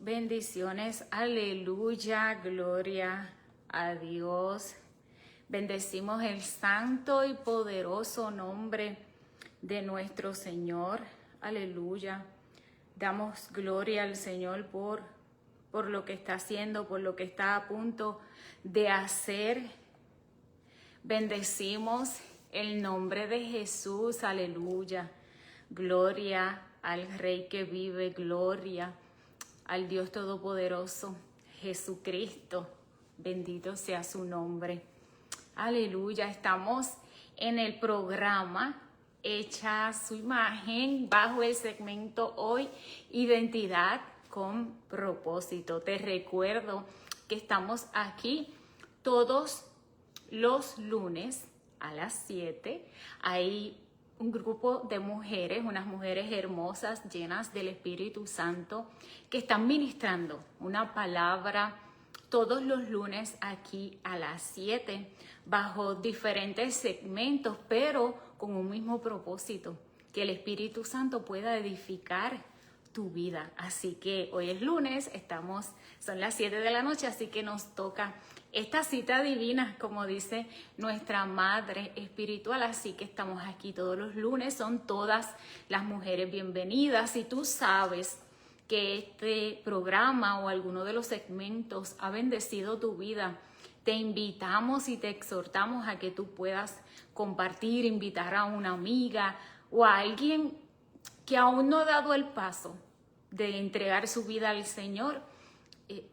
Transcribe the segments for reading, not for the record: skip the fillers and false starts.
Bendiciones, aleluya, gloria a Dios. Bendecimos el santo y poderoso nombre de nuestro Señor, aleluya. Damos gloria al Señor por lo que está haciendo, por lo que está a punto de hacer. Bendecimos el nombre de Jesús, aleluya. Gloria al Rey que vive, gloria al Dios Todopoderoso, Jesucristo, bendito sea su nombre. Aleluya, estamos en el programa Hecha a su imagen bajo el segmento Hoy, Identidad con Propósito. Te recuerdo que estamos aquí todos los lunes a las 7. Hay un grupo de mujeres, unas mujeres hermosas, llenas del Espíritu Santo, que están ministrando una palabra todos los lunes aquí a las 7, bajo diferentes segmentos, pero con un mismo propósito, que el Espíritu Santo pueda edificar tu vida. Así que hoy es lunes, son las 7 de la noche, así que nos toca esta cita divina, como dice nuestra Madre Espiritual. Así que estamos aquí todos los lunes, son todas las mujeres bienvenidas. Si tú sabes que este programa o alguno de los segmentos ha bendecido tu vida, te invitamos y te exhortamos a que tú puedas compartir, invitar a una amiga o a alguien que aún no ha dado el paso de entregar su vida al Señor.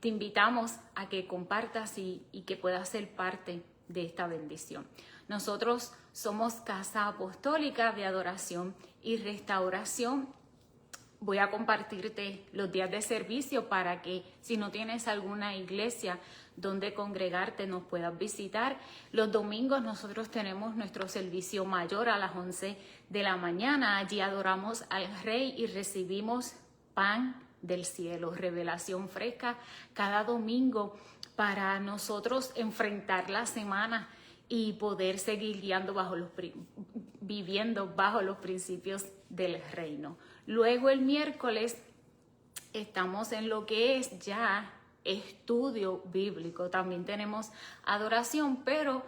Te invitamos a que compartas y que puedas ser parte de esta bendición. Nosotros somos Casa Apostólica de Adoración y Restauración. Voy a compartirte los días de servicio para que, si no tienes alguna iglesia donde congregarte, nos puedas visitar. Los domingos nosotros tenemos nuestro servicio mayor a las 11 de la mañana. Allí adoramos al Rey y recibimos pan del cielo, revelación fresca cada domingo para nosotros enfrentar la semana y poder seguir viviendo bajo los principios del reino. Luego el miércoles estamos en lo que es ya estudio bíblico. También tenemos adoración, pero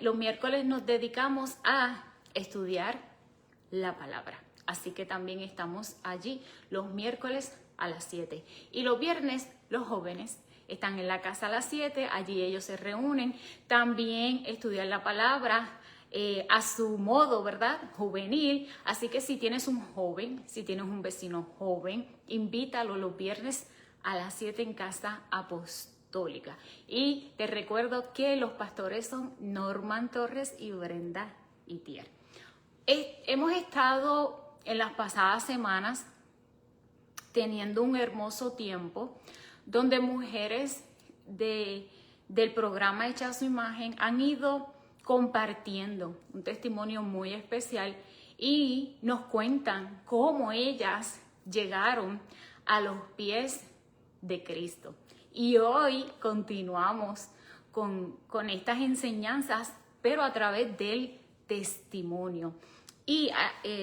los miércoles nos dedicamos a estudiar la palabra. Así que también estamos allí los miércoles a las 7. Y los viernes los jóvenes están en la casa a las 7, allí ellos se reúnen, también estudian la palabra a su modo, ¿verdad? Juvenil. Así que si tienes un joven, si tienes un vecino joven, invítalo los viernes a las 7 en Casa Apostólica. Y te recuerdo que los pastores son Norman Torres y Brenda Itier. Hemos estado en las pasadas semanas teniendo un hermoso tiempo donde mujeres del programa Hecha a su imagen han ido compartiendo un testimonio muy especial y nos cuentan cómo ellas llegaron a los pies de Cristo. Y hoy continuamos con estas enseñanzas, pero a través del testimonio. Y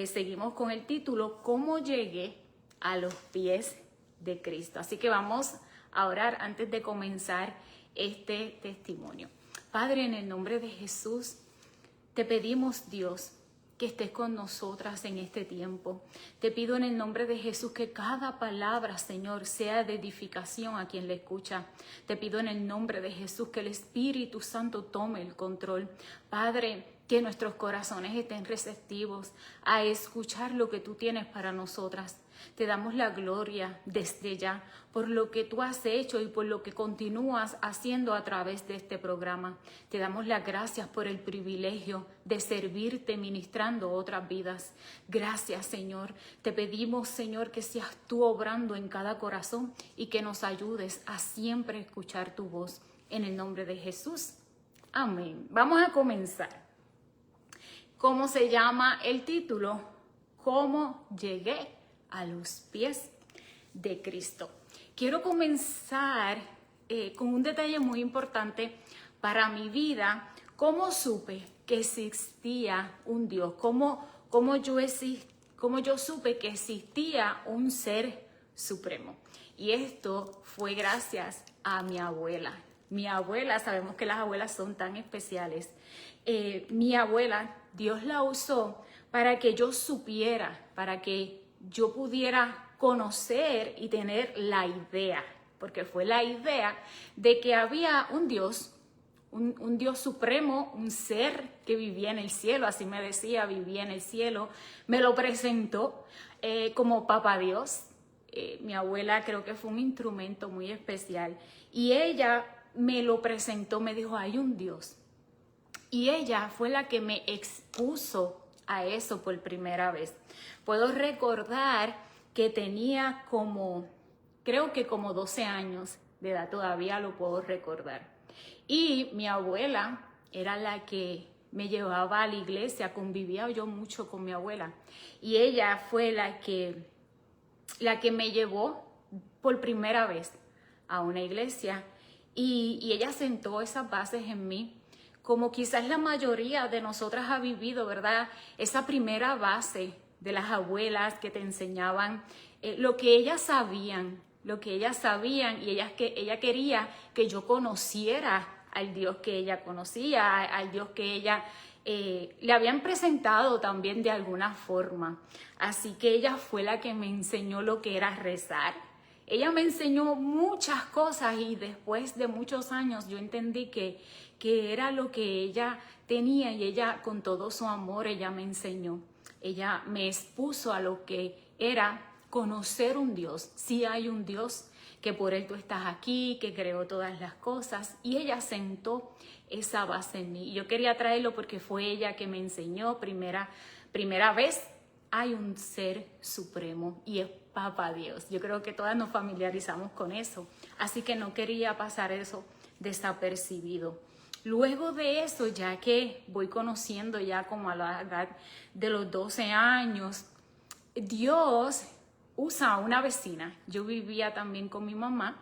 seguimos con el título, ¿Cómo llegué a los pies de Cristo? Así que vamos a orar antes de comenzar este testimonio. Padre, en el nombre de Jesús, te pedimos, Dios, que estés con nosotras en este tiempo. Te pido en el nombre de Jesús que cada palabra, Señor, sea de edificación a quien le escucha. Te pido en el nombre de Jesús que el Espíritu Santo tome el control. Padre, que nuestros corazones estén receptivos a escuchar lo que tú tienes para nosotras. Te damos la gloria desde ya por lo que tú has hecho y por lo que continúas haciendo a través de este programa. Te damos las gracias por el privilegio de servirte ministrando otras vidas. Gracias, Señor. Te pedimos, Señor, que seas tú obrando en cada corazón y que nos ayudes a siempre escuchar tu voz. En el nombre de Jesús. Amén. Vamos a comenzar. ¿Cómo se llama el título? ¿Cómo llegué a los pies de Cristo? Quiero comenzar con un detalle muy importante para mi vida. ¿Cómo supe que existía un Dios? ¿Cómo yo supe que existía un ser supremo? Y esto fue gracias a mi abuela. Mi abuela, sabemos que las abuelas son tan especiales. Mi abuela, Dios la usó para que yo supiera, para que yo pudiera conocer y tener la idea, porque fue la idea de que había un Dios, un Dios supremo, un ser que vivía en el cielo, así me decía, vivía en el cielo. Me lo presentó como Papá Dios. Mi abuela creo que fue un instrumento muy especial y ella me lo presentó, me dijo, hay un Dios. Y ella fue la que me expuso a eso por primera vez. Puedo recordar que tenía creo que como 12 años de edad, todavía lo puedo recordar. Y mi abuela era la que me llevaba a la iglesia, convivía yo mucho con mi abuela. Y ella fue la que me llevó por primera vez a una iglesia y ella sentó esas bases en mí, como quizás la mayoría de nosotras ha vivido, ¿verdad? Esa primera base de las abuelas que te enseñaban lo que ellas sabían y ella quería que yo conociera al Dios que ella conocía, al Dios que ella le habían presentado también de alguna forma. Así que ella fue la que me enseñó lo que era rezar. Ella me enseñó muchas cosas y después de muchos años yo entendí que era lo que ella tenía y ella con todo su amor, ella me enseñó. Ella me expuso a lo que era conocer un Dios. Sí hay un Dios, que por Él tú estás aquí, que creó todas las cosas. Y ella sentó esa base en mí. Y yo quería traerlo porque fue ella que me enseñó primera vez. Hay un ser supremo y es Papá Dios. Yo creo que todas nos familiarizamos con eso. Así que no quería pasar eso desapercibido. Luego de eso, ya que voy conociendo ya como a la edad de los 12 años, Dios usa a una vecina. Yo vivía también con mi mamá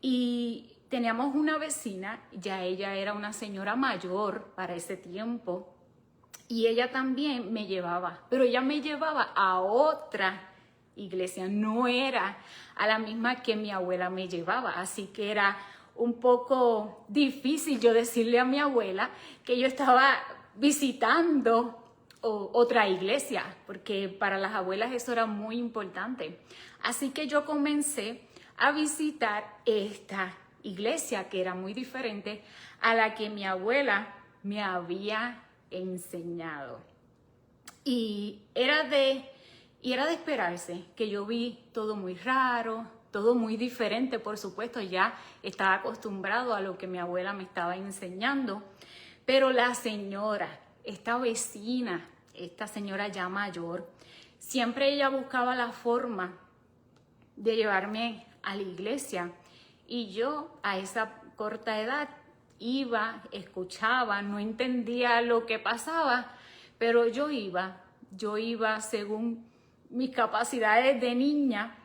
y teníamos una vecina, ya ella era una señora mayor para ese tiempo y ella también me llevaba, pero ella me llevaba a otra iglesia, no era a la misma que mi abuela me llevaba, así que era un poco difícil yo decirle a mi abuela que yo estaba visitando otra iglesia, porque para las abuelas eso era muy importante. Así que yo comencé a visitar esta iglesia que era muy diferente a la que mi abuela me había enseñado. Y era de esperarse, que yo vi todo muy raro, todo muy diferente, por supuesto, ya estaba acostumbrado a lo que mi abuela me estaba enseñando, pero la señora, esta vecina, esta señora ya mayor, siempre ella buscaba la forma de llevarme a la iglesia y yo a esa corta edad iba, escuchaba, no entendía lo que pasaba, pero yo iba según mis capacidades de niña,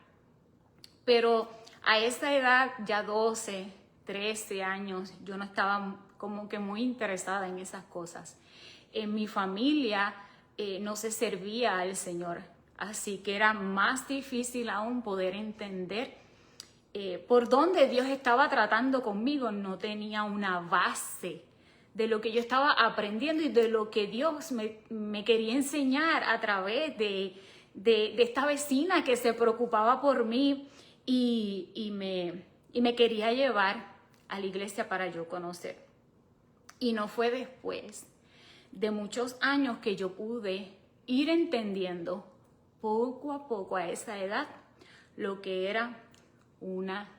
pero a esa edad, ya 12, 13 años, yo no estaba como que muy interesada en esas cosas. En mi familia no se servía al Señor, así que era más difícil aún poder entender por dónde Dios estaba tratando conmigo. No tenía una base de lo que yo estaba aprendiendo y de lo que Dios me quería enseñar a través de esta vecina que se preocupaba por mí y me quería llevar a la iglesia para yo conocer. Y no fue después de muchos años que yo pude ir entendiendo poco a poco a esa edad lo que era una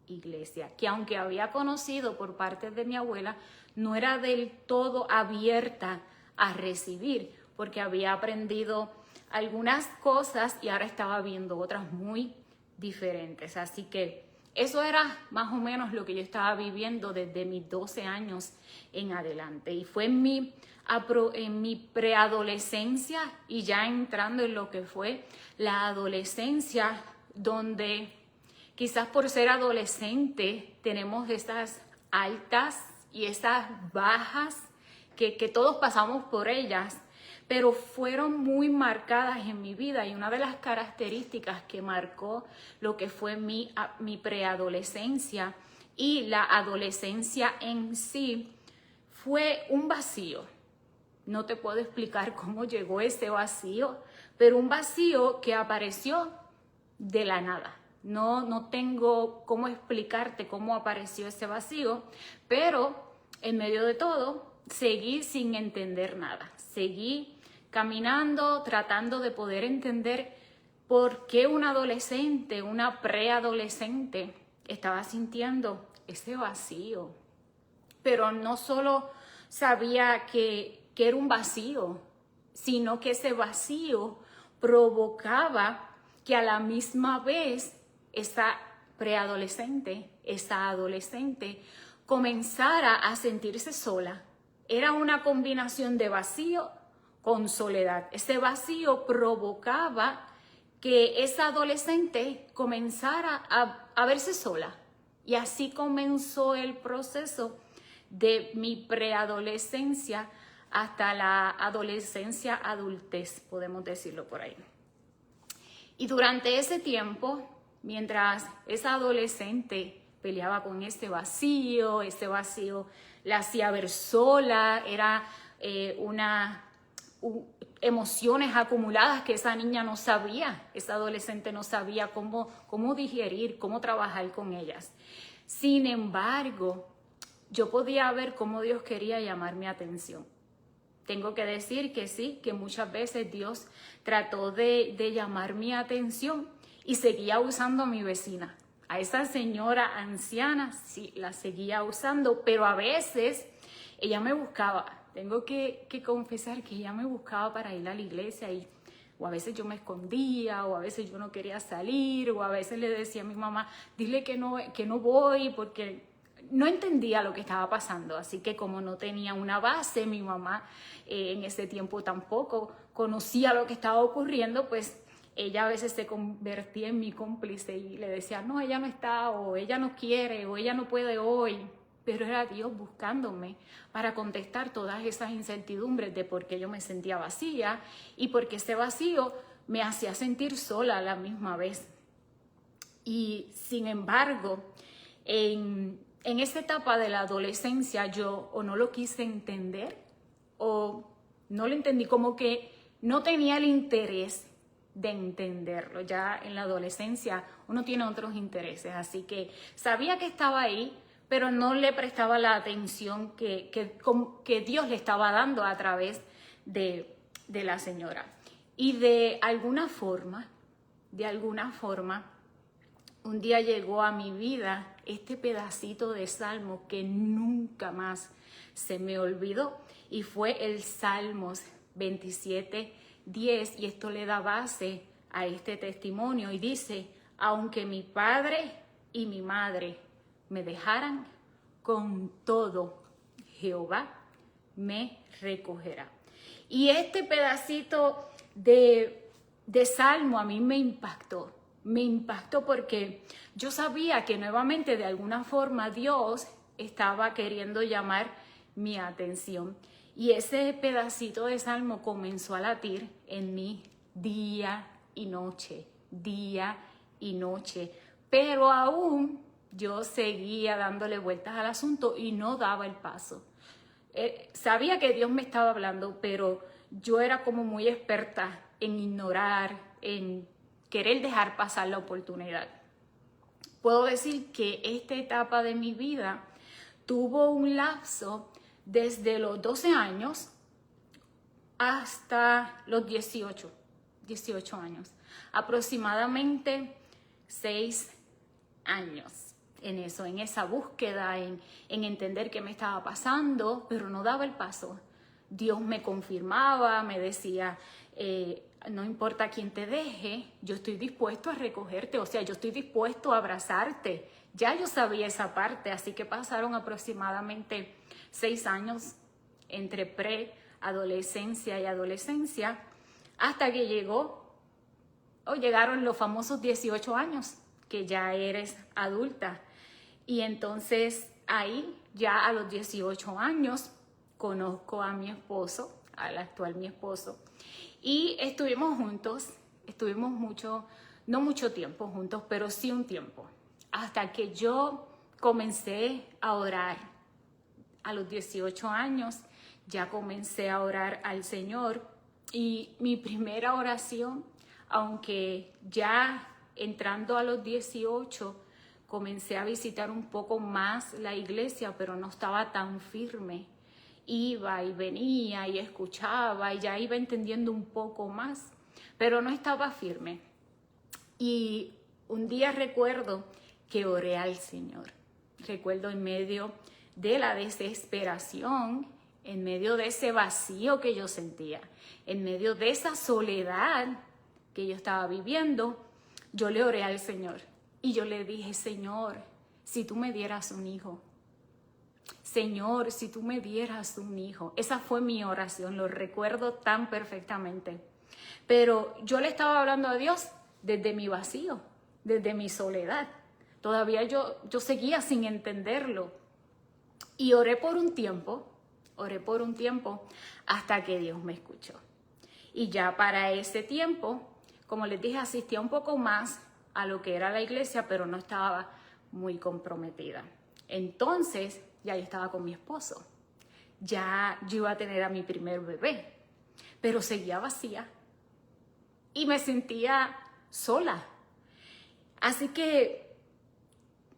iglesia, que aunque había conocido por parte de mi abuela, no era del todo abierta a recibir, porque había aprendido algunas cosas y ahora estaba viendo otras muy diferentes. Así que eso era más o menos lo que yo estaba viviendo desde mis 12 años en adelante. Y fue en mi preadolescencia y ya entrando en lo que fue la adolescencia, donde quizás por ser adolescente tenemos estas altas y estas bajas que todos pasamos por ellas, pero fueron muy marcadas en mi vida, y una de las características que marcó lo que fue mi preadolescencia y la adolescencia en sí fue un vacío. No te puedo explicar cómo llegó ese vacío, pero un vacío que apareció de la nada. No tengo cómo explicarte cómo apareció ese vacío, pero en medio de todo seguí sin entender nada. Seguí caminando, tratando de poder entender por qué un adolescente, una preadolescente, estaba sintiendo ese vacío. Pero no solo sabía que era un vacío, sino que ese vacío provocaba que a la misma vez esa preadolescente, esa adolescente, comenzara a sentirse sola. Era una combinación de vacío con soledad. Ese vacío provocaba que esa adolescente comenzara a verse sola. Y así comenzó el proceso de mi preadolescencia hasta la adolescencia, adultez, podemos decirlo por ahí. Y durante ese tiempo, mientras esa adolescente peleaba con ese vacío la hacía ver sola, era emociones acumuladas que esa niña no sabía, esa adolescente no sabía cómo digerir, cómo trabajar con ellas. Sin embargo, yo podía ver cómo Dios quería llamar mi atención. Tengo que decir que sí, que muchas veces Dios trató de llamar mi atención y seguía usando a mi vecina. A esa señora anciana sí la seguía usando, pero a veces ella me buscaba. Tengo que confesar que ella me buscaba para ir a la iglesia o a veces yo me escondía, o a veces yo no quería salir, o a veces le decía a mi mamá, dile que no voy porque no entendía lo que estaba pasando. Así que como no tenía una base, mi mamá en ese tiempo tampoco conocía lo que estaba ocurriendo, pues ella a veces se convertía en mi cómplice y le decía, no, ella no está, o ella no quiere, o ella no puede hoy. Pero era Dios buscándome para contestar todas esas incertidumbres de por qué yo me sentía vacía y porque ese vacío me hacía sentir sola a la misma vez. Y sin embargo, en esa etapa de la adolescencia yo o no lo quise entender o no lo entendí, como que no tenía el interés de entenderlo. Ya en la adolescencia uno tiene otros intereses, así que sabía que estaba ahí, pero no le prestaba la atención que Dios le estaba dando a través de la señora. Y de alguna forma, un día llegó a mi vida este pedacito de salmo que nunca más se me olvidó, y fue el Salmos 27:10, y esto le da base a este testimonio y dice, aunque mi padre y mi madre me dejaran, con todo Jehová me recogerá. Y este pedacito de salmo a mí me impactó porque yo sabía que nuevamente de alguna forma Dios estaba queriendo llamar mi atención. Y ese pedacito de salmo comenzó a latir en mí día y noche. Pero aún yo seguía dándole vueltas al asunto y no daba el paso. Sabía que Dios me estaba hablando, pero yo era como muy experta en ignorar, en querer dejar pasar la oportunidad. Puedo decir que esta etapa de mi vida tuvo un lapso desde los 12 años hasta los 18 años. Aproximadamente 6 años en eso, en esa búsqueda, en entender qué me estaba pasando, pero no daba el paso. Dios me confirmaba, me decía, no importa quién te deje, yo estoy dispuesto a recogerte, o sea, yo estoy dispuesto a abrazarte. Ya yo sabía esa parte, así que pasaron aproximadamente 6 años entre preadolescencia y adolescencia, hasta que llegaron los famosos 18 años, que ya eres adulta. Y entonces ahí, ya a los 18 años, conozco a mi esposo, al actual mi esposo. Y estuvimos juntos, no mucho tiempo juntos, pero sí un tiempo. Hasta que yo comencé a orar. A los 18 años ya comencé a orar al Señor. Y mi primera oración, aunque ya entrando a los 18, comencé a visitar un poco más la iglesia, pero no estaba tan firme. Iba y venía y escuchaba y ya iba entendiendo un poco más, pero no estaba firme. Y un día recuerdo que oré al Señor. Recuerdo en medio de la desesperación, en medio de ese vacío que yo sentía, en medio de esa soledad que yo estaba viviendo, yo le oré al Señor. Y yo le dije, Señor, si tú me dieras un hijo. Señor, si tú me dieras un hijo. Esa fue mi oración, lo recuerdo tan perfectamente. Pero yo le estaba hablando a Dios desde mi vacío, desde mi soledad. Todavía yo seguía sin entenderlo. Y oré por un tiempo hasta que Dios me escuchó. Y ya para ese tiempo, como les dije, asistía un poco más a lo que era la iglesia, pero no estaba muy comprometida. Entonces, ya yo estaba con mi esposo. Ya yo iba a tener a mi primer bebé, pero seguía vacía y me sentía sola. Así que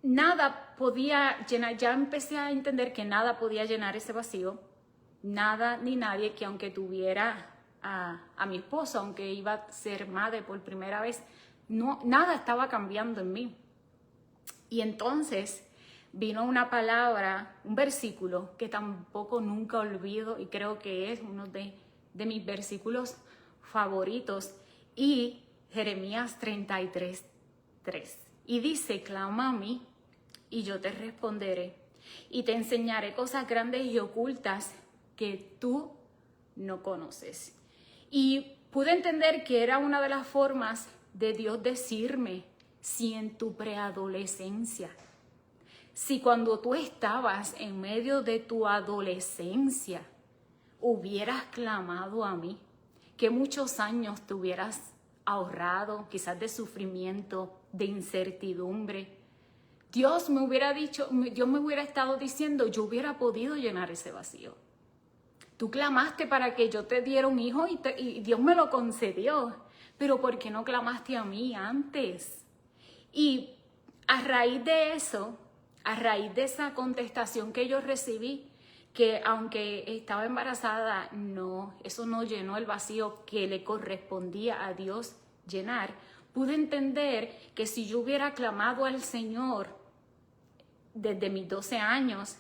nada podía llenar, ya empecé a entender que nada podía llenar ese vacío, nada ni nadie, que aunque tuviera a mi esposo, aunque iba a ser madre por primera vez, no, nada estaba cambiando en mí. Y entonces vino una palabra, un versículo que tampoco nunca olvido y creo que es uno de mis versículos favoritos, y Jeremías 33:3. Y dice, clama a mí y yo te responderé y te enseñaré cosas grandes y ocultas que tú no conoces. Y pude entender que era una de las formas de Dios decirme, si en tu preadolescencia, si cuando tú estabas en medio de tu adolescencia hubieras clamado a mí, que muchos años te hubieras ahorrado, quizás de sufrimiento, de incertidumbre. Dios me hubiera estado diciendo, yo hubiera podido llenar ese vacío. Tú clamaste para que yo te diera un hijo y Dios me lo concedió, pero ¿por qué no clamaste a mí antes? Y a raíz de eso, a raíz de esa contestación que yo recibí, que aunque estaba embarazada, eso no llenó el vacío que le correspondía a Dios llenar, pude entender que si yo hubiera clamado al Señor desde mis 12 años,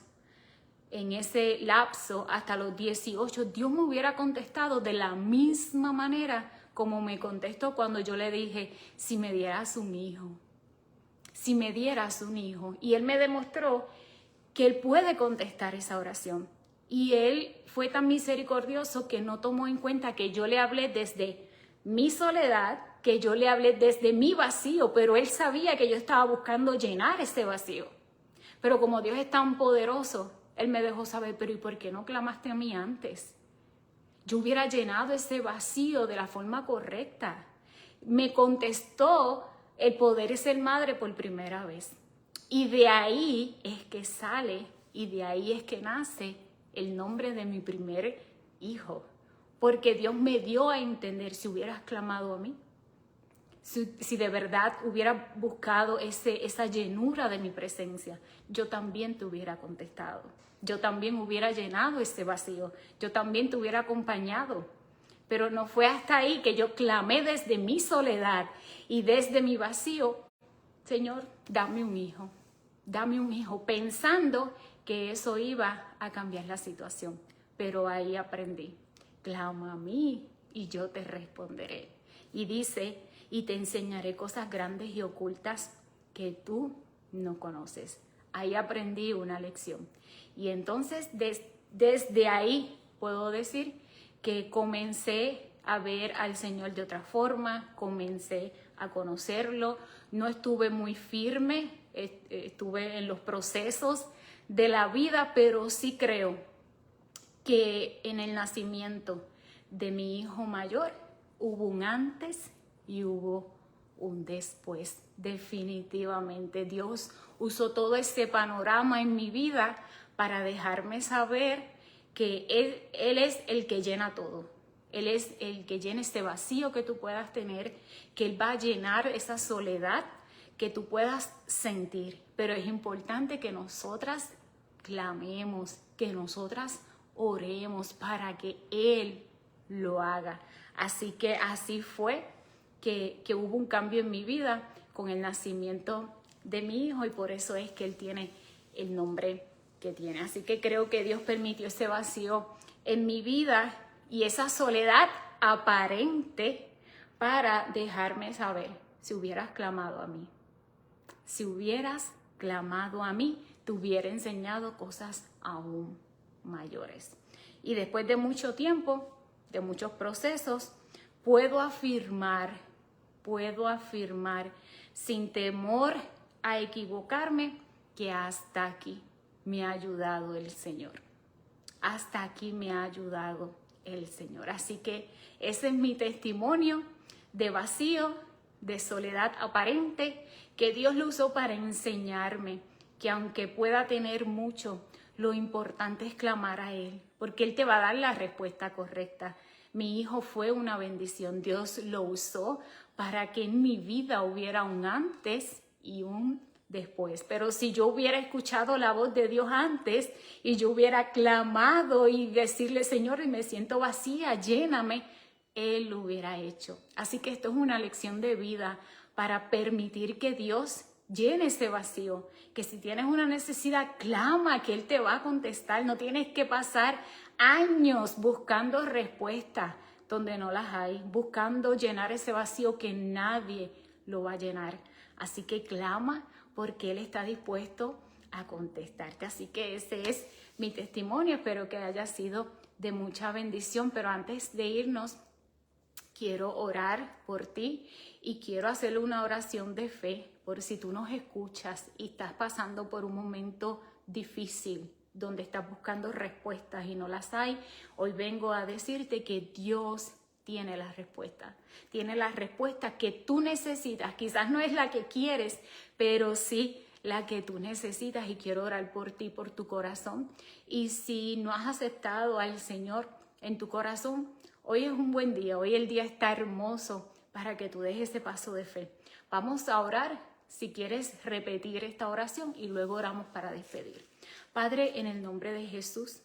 en ese lapso hasta los 18, Dios me hubiera contestado de la misma manera como me contestó cuando yo le dije, si me dieras un hijo, si me dieras un hijo. Y Él me demostró que Él puede contestar esa oración. Y Él fue tan misericordioso que no tomó en cuenta que yo le hablé desde mi soledad, que yo le hablé desde mi vacío, pero Él sabía que yo estaba buscando llenar ese vacío. Pero como Dios es tan poderoso, Él me dejó saber, pero ¿y por qué no clamaste a mí antes? Yo hubiera llenado ese vacío de la forma correcta. Me contestó el poder ser madre por primera vez. Y de ahí es que sale y de ahí es que nace el nombre de mi primer hijo. Porque Dios me dio a entender, si hubieras clamado a mí, si de verdad hubiera buscado esa llenura de mi presencia, yo también te hubiera contestado. Yo también hubiera llenado ese vacío. Yo también te hubiera acompañado. Pero no fue hasta ahí que yo clamé desde mi soledad y desde mi vacío, Señor, dame un hijo, pensando que eso iba a cambiar la situación. Pero ahí aprendí, clama a mí y yo te responderé. Y dice, y te enseñaré cosas grandes y ocultas que tú no conoces. Ahí aprendí una lección. Y entonces desde ahí puedo decir que comencé a ver al Señor de otra forma, comencé a conocerlo. No estuve muy firme, estuve en los procesos de la vida, pero sí creo que en el nacimiento de mi hijo mayor hubo un antes y hubo un después. Definitivamente Dios usó todo ese panorama en mi vida para dejarme saber que Él es el que llena todo. Él es el que llena ese vacío que tú puedas tener, que Él va a llenar esa soledad que tú puedas sentir. Pero es importante que nosotras clamemos, que nosotras oremos para que Él lo haga. Así que así fue que hubo un cambio en mi vida con el nacimiento de mi hijo, y por eso es que Él tiene el nombre que tiene. Así que creo que Dios permitió ese vacío en mi vida y esa soledad aparente para dejarme saber: si hubieras clamado a mí, si hubieras clamado a mí, te hubiera enseñado cosas aún mayores. Y después de mucho tiempo, de muchos procesos, puedo afirmar sin temor a equivocarme que hasta aquí me ha ayudado el Señor. Hasta aquí me ha ayudado el Señor. Así que ese es mi testimonio de vacío, de soledad aparente, que Dios lo usó para enseñarme que aunque pueda tener mucho, lo importante es clamar a Él, porque Él te va a dar la respuesta correcta. Mi hijo fue una bendición. Dios lo usó para que en mi vida hubiera un antes y un después. Pero si yo hubiera escuchado la voz de Dios antes y yo hubiera clamado y decirle: Señor, me siento vacía, lléname, Él lo hubiera hecho. Así que esto es una lección de vida para permitir que Dios llene ese vacío. Que si tienes una necesidad, clama, que Él te va a contestar. No tienes que pasar años buscando respuestas donde no las hay, buscando llenar ese vacío que nadie lo va a llenar. Así que clama, porque Él está dispuesto a contestarte. Así que ese es mi testimonio. Espero que haya sido de mucha bendición. Pero antes de irnos, quiero orar por ti y quiero hacerle una oración de fe por si tú nos escuchas y estás pasando por un momento difícil donde estás buscando respuestas y no las hay. Hoy vengo a decirte que Dios tiene las respuestas. Tiene las respuestas que tú necesitas. Quizás no es la que quieres, pero sí la que tú necesitas, y quiero orar por ti, por tu corazón. Y si no has aceptado al Señor en tu corazón, hoy es un buen día. Hoy el día está hermoso para que tú dejes ese paso de fe. Vamos a orar. Si quieres repetir esta oración y luego oramos para despedir. Padre, en el nombre de Jesús,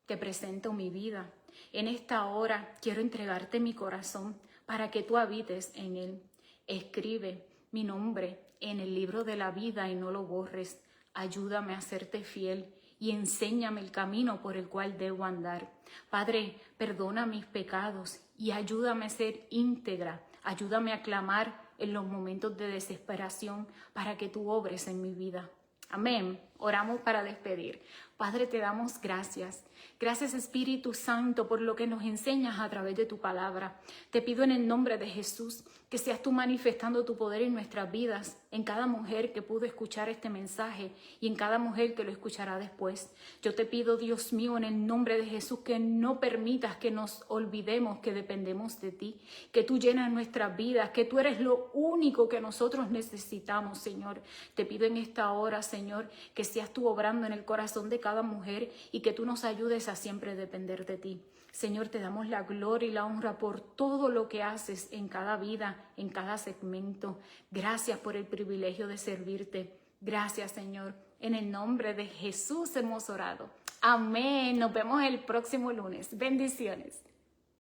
te presento mi vida. En esta hora quiero entregarte mi corazón para que tú habites en él. Escribe mi nombre en el libro de la vida y no lo borres. Ayúdame a serte fiel y enséñame el camino por el cual debo andar. Padre, perdona mis pecados y ayúdame a ser íntegra. Ayúdame a clamar en los momentos de desesperación para que tú obres en mi vida. Amén. Oramos para despedir. Padre, te damos gracias. Gracias, Espíritu Santo, por lo que nos enseñas a través de tu palabra. Te pido en el nombre de Jesús que seas tú manifestando tu poder en nuestras vidas, en cada mujer que pudo escuchar este mensaje y en cada mujer que lo escuchará después. Yo te pido, Dios mío, en el nombre de Jesús, que no permitas que nos olvidemos que dependemos de ti, que tú llenas nuestras vidas, que tú eres lo único que nosotros necesitamos, Señor. Te pido en esta hora, Señor, que seas tú obrando en el corazón de cada mujer y que tú nos ayudes a siempre depender de ti. Señor, te damos la gloria y la honra por todo lo que haces en cada vida, en cada segmento. Gracias por el privilegio de servirte. Gracias, Señor. En el nombre de Jesús hemos orado. Amén. Nos vemos el próximo lunes. Bendiciones.